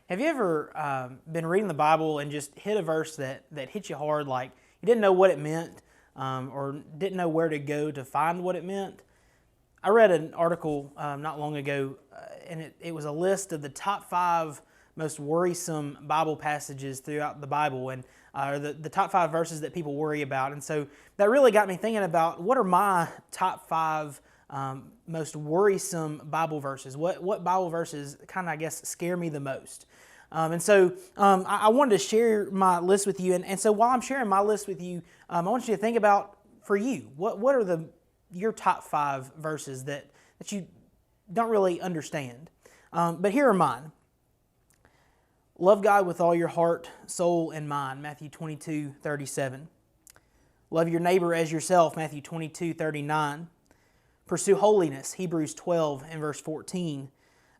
Have you ever been reading the Bible and just hit a verse that hit you hard, like you didn't know what it meant or didn't know where to go to find what it meant? I read an article not long ago, and it was a list of the top 5 most worrisome Bible passages throughout the Bible, and the top 5 verses that people worry about. And so that really got me thinking about, what are my top 5 most worrisome Bible verses? What Bible verses kind of, I guess, scare me the most? And so I wanted to share my list with you. And so while I'm sharing my list with you, I want you to think about, for you, what are your top 5 verses that you don't really understand? But here are mine. Love God with all your heart, soul, and mind, Matthew 22:37. Love your neighbor as yourself, Matthew 22:39. Pursue holiness, Hebrews 12 and verse 14.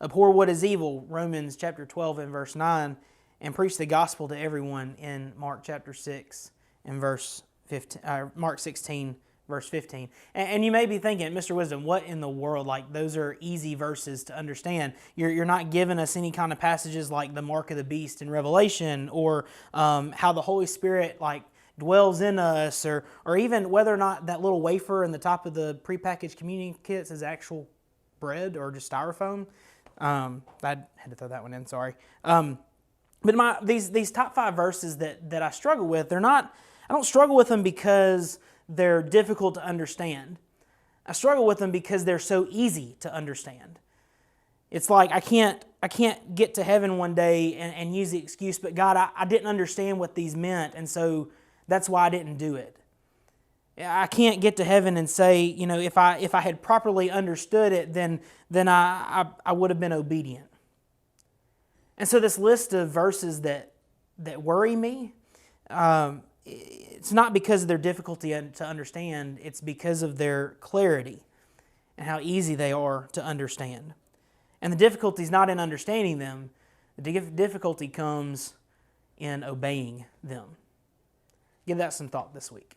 Abhor what is evil, Romans chapter 12 and verse 9. And preach the gospel to everyone in Mark chapter 6 and verse 15, Mark 16 verse 15. And you may be thinking, Mr. Wisdom, what in the world? Like, those are easy verses to understand. You're not giving us any kind of passages like the mark of the beast in Revelation, or how the Holy Spirit dwells in us, or even whether or not that little wafer in the top of the prepackaged communion kits is actual bread or just styrofoam. I had to throw that one in, sorry. But these top 5 verses that I struggle with, I don't struggle with them because they're difficult to understand. I struggle with them because they're so easy to understand. It's like I can't get to heaven one day and use the excuse, but God, I didn't understand what these meant, and so that's why I didn't do it. I can't get to heaven and say, if I had properly understood it, then I would have been obedient. And so this list of verses that worry me, it's not because of their difficulty to understand, it's because of their clarity and how easy they are to understand. And the difficulty is not in understanding them, the difficulty comes in obeying them. Give that some thought this week.